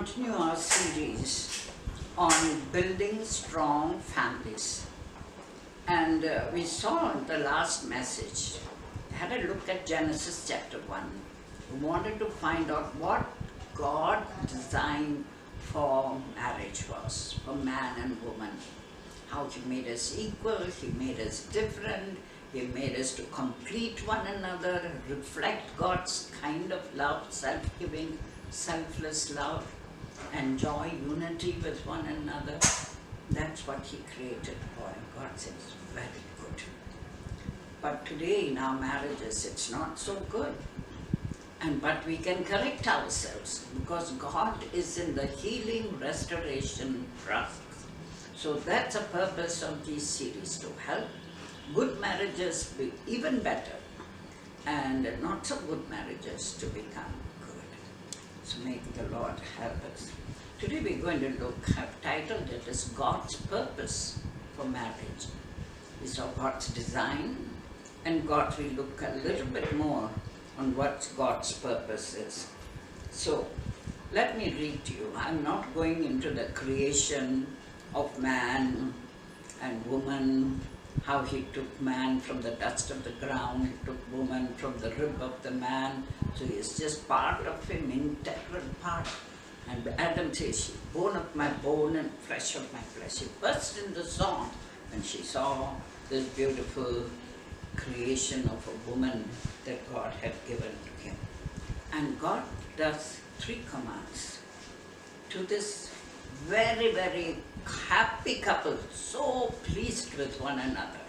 continue our series on building strong families. And we saw in the last message, had a look at Genesis chapter 1. We wanted to find out what God designed for marriage was, for man and woman. How He made us equal, He made us different, He made us to complete one another, reflect God's kind of love, self-giving, selfless love, enjoy unity with one another. That's what He created for, and God says, very good. But today in our marriages, it's not so good. But we can correct ourselves because God is in the healing restoration process. So that's the purpose of this series, to help good marriages be even better and not so good marriages to become good. So may the Lord help us. Today we're going to I've titled it as God's Purpose for Marriage. We saw God's design, and we look a little bit more on what God's purpose is. So let me read to you. I'm not going into the creation of man and woman, how He took man from the dust of the ground, He took woman from the rib of the man. So He is just part of Him, integral part. And Adam says, bone of my bone and flesh of my flesh. He burst into song when she saw this beautiful creation of a woman that God had given to him. And God does 3 commands to this very, very happy couple, so pleased with one another.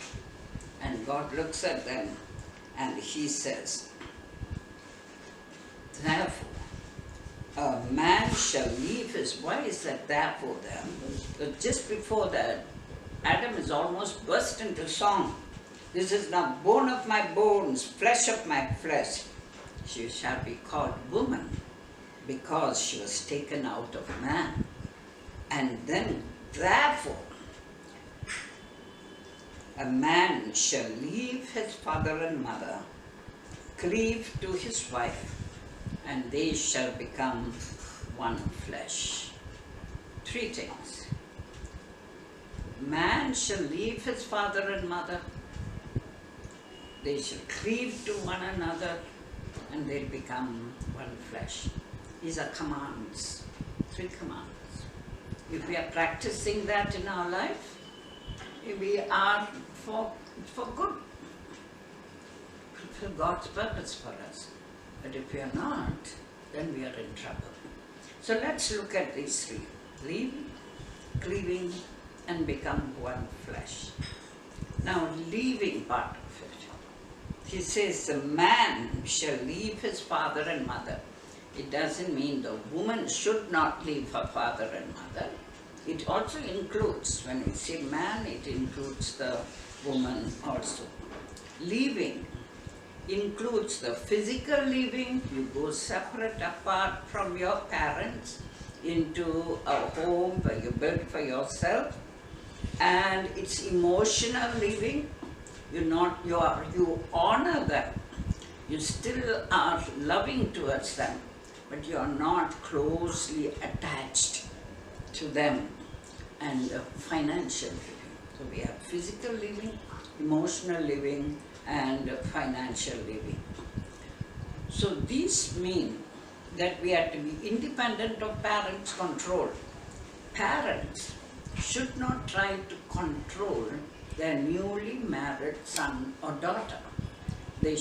And God looks at them and He says, therefore, a man shall leave his wife. Why is that therefore there? Just before that, Adam is almost burst into song. This is now bone of my bones, flesh of my flesh. She shall be called woman because she was taken out of man. And then, therefore, a man shall leave his father and mother, cleave to his wife, and they shall become one flesh. 3 things. Man shall leave his father and mother, they shall cleave to one another, and they'll become one flesh. These are commands, 3 commands. If we are practicing that in our life, we are for good, for God's purpose for us. But if we are not, then we are in trouble. So let's look at these 3. Leaving, cleaving, and become one flesh. Now, leaving part of it. He says, the man shall leave his father and mother. It doesn't mean the woman should not leave her father and mother. It also includes, when we say man, it includes the woman also. Leaving includes the physical leaving. You go separate, apart from your parents into a home where you build for yourself. And it's emotional leaving. You honor them. You still are loving towards them, but you are not closely attached to them. And financial living. So we have physical living, emotional living, and financial living. So these mean that we have to be independent of parents' control. Parents should not try to control their newly married son or daughter. They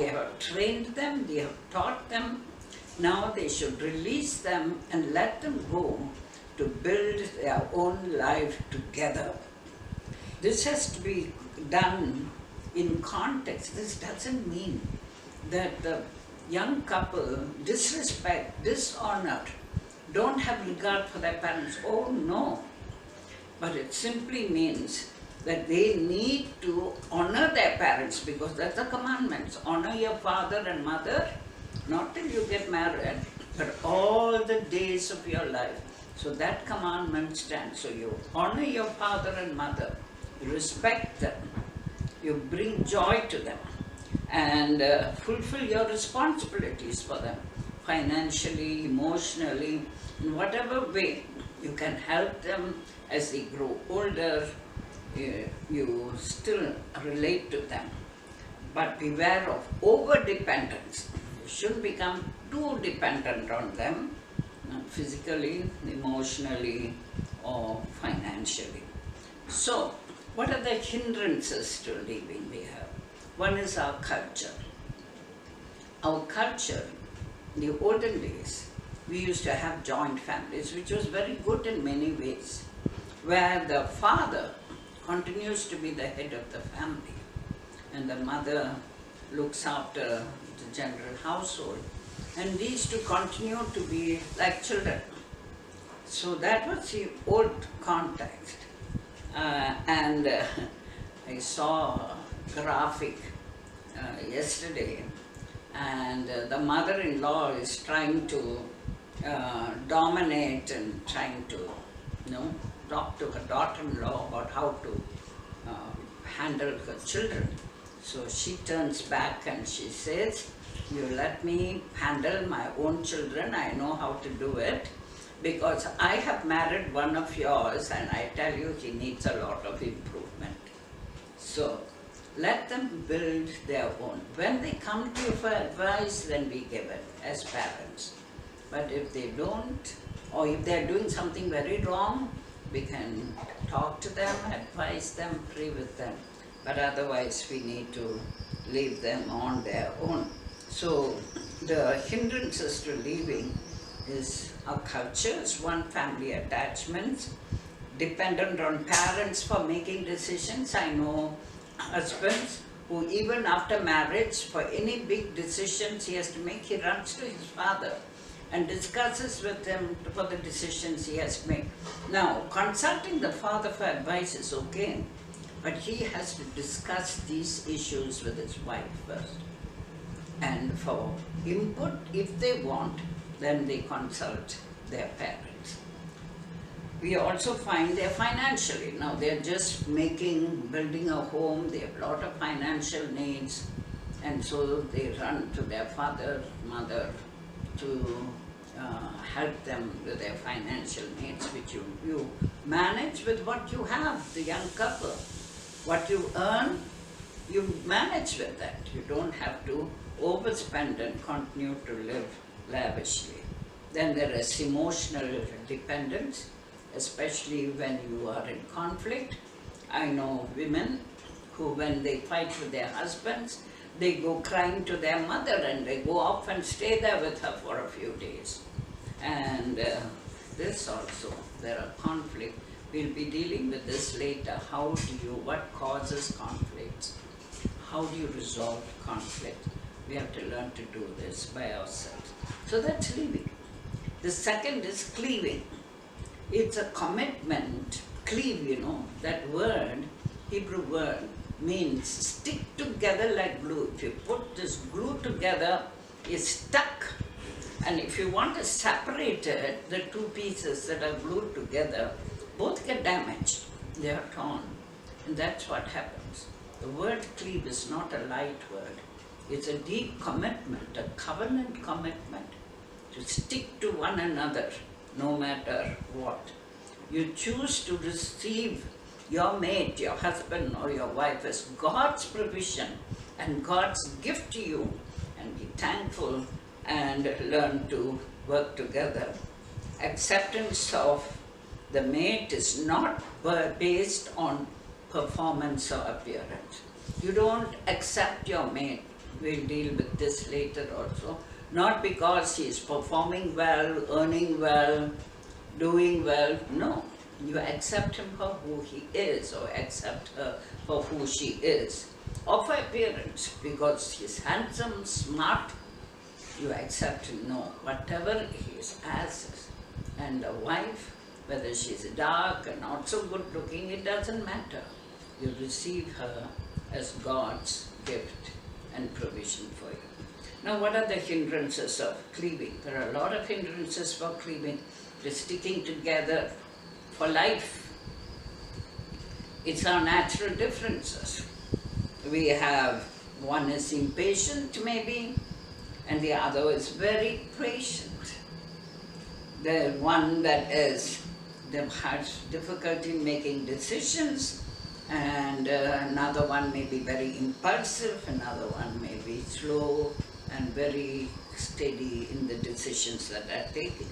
have trained them, they have taught them. Now they should release them and let them go to build their own life together. This has to be done in context. This doesn't mean that the young couple disrespect, dishonor, don't have regard for their parents. Oh no. But it simply means that they need to honor their parents, because that's the commandments. Honor your father and mother, not till you get married, but all the days of your life. So that commandment stands. So you honor your father and mother, you respect them, you bring joy to them, and fulfill your responsibilities for them. financially, emotionally, in whatever way you can help them as they grow older, you still relate to them. But beware of over-dependence. You shouldn't become too dependent on them, physically, emotionally, or financially. So, what are the hindrances to living we have? One is our culture. Our culture, in the olden days, we used to have joint families, which was very good in many ways, where the father continues to be the head of the family and the mother looks after the general household, and these two continue to be like children. So that was the old context. I saw a graphic yesterday, and the mother-in-law is trying to dominate and trying to, talk to her daughter-in-law about how to handle her children. So she turns back and she says, "You let me handle my own children, I know how to do it, because I have married one of yours and I tell you he needs a lot of improvement. So let them build their own. When they come to you for advice, then we give it as parents. But if they don't, or if they're doing something very wrong, we can talk to them, advise them, pray with them. But otherwise we need to leave them on their own." So the hindrances to living is our cultures, one, family attachments, dependent on parents for making decisions. I know husbands who even after marriage, for any big decisions he has to make, he runs to his father and discusses with him for the decisions he has to make. Now, consulting the father for advice is okay, but he has to discuss these issues with his wife first. And for input, if they want, then they consult their parents. We also find they're financially, now they're just building a home, they have a lot of financial needs, and so they run to their father, mother to help them with their financial needs, which you manage with what you have, the young couple. What you earn, you manage with that. You don't have to overspend and continue to live lavishly. Then there is emotional dependence, especially when you are in conflict. I know women who, when they fight with their husbands, they go crying to their mother and they go off and stay there with her for a few days. And this also, there are conflicts. We'll be dealing with this later. What causes conflicts? How do you resolve conflict? We have to learn to do this by ourselves. So that's living. The second is cleaving. It's a commitment. Cleave, that word, Hebrew word, means stick together like glue. If you put this glue together, it's stuck. And if you want to separate it, the two pieces that are glued together, both get damaged. They are torn. And that's what happens. The word cleave is not a light word. It's a deep commitment, a covenant commitment to stick to one another no matter what. You choose to receive your mate, your husband or your wife as God's provision and God's gift to you, and be thankful and learn to work together. Acceptance of the mate is not based on performance or appearance. You don't accept your mate, we'll deal with this later also, not because he is performing well, earning well, doing well. No, you accept him for who he is, or accept her for who she is. Or for appearance, because he's handsome, smart, you accept him. No, whatever he is as is. And a wife, whether she's dark and not so good looking, it doesn't matter. You receive her as God's gift and provision for you. Now, what are the hindrances of cleaving? There are a lot of hindrances for cleaving. The sticking together for life. It's our natural differences. We have, one is impatient maybe, and the other is very patient. The one that has difficulty making decisions, and another one may be very impulsive, another one may be slow and very steady in the decisions that are taken.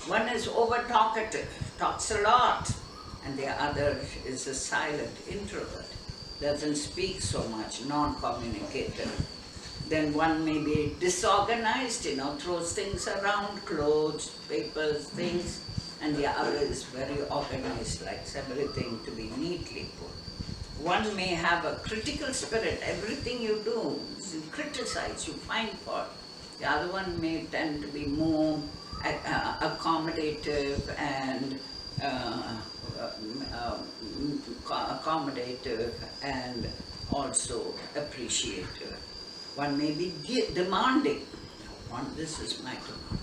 One is over-talkative, talks a lot, and the other is a silent introvert, doesn't speak so much, non-communicative. Then one may be disorganized, throws things around, clothes, papers, things, and the other is very organized, likes everything to be neatly put. One may have a critical spirit, everything you do, you criticize, you find fault. The other one may tend to be more accommodative and also appreciative. One may be demanding. This is my demand.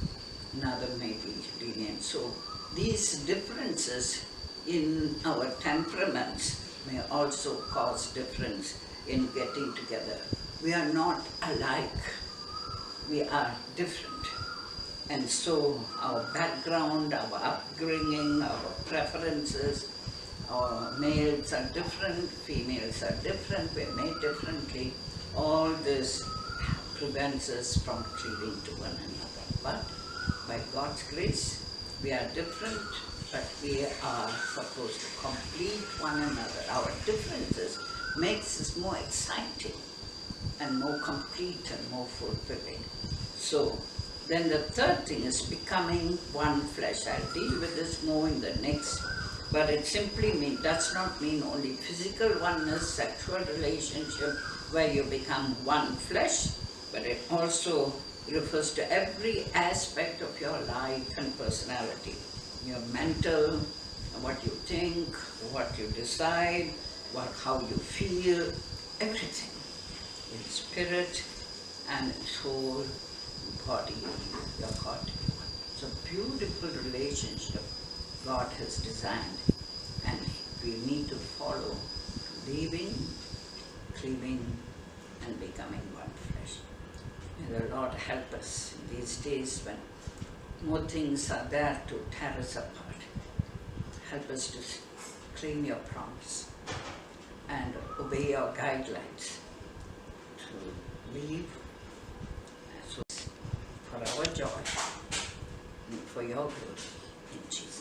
Another may be lenient. So these differences in our temperaments may also cause difference in getting together. We are not alike. We are different. And so our background, our upbringing, our preferences, our males are different, females are different, we're made differently. All this prevents us from cleaving to one another. But by God's grace, we are different, but we are supposed to complete one another. Our differences makes us more exciting and more complete and more fulfilling. So then the third thing is becoming one flesh. I'll deal with this more in the next, but it simply does not mean only physical oneness, sexual relationship, where you become one flesh, but it also refers to every aspect of your life and personality. Your mental, what you think, what you decide, how you feel, everything. In spirit and in soul, body, your God. It's a beautiful relationship God has designed, and we need to follow, leaving, cleaving, and becoming one flesh. May the Lord help us in these days when more things are there to tear us apart. Help us to claim your promise and obey your guidelines to live for our joy and for your glory in Jesus.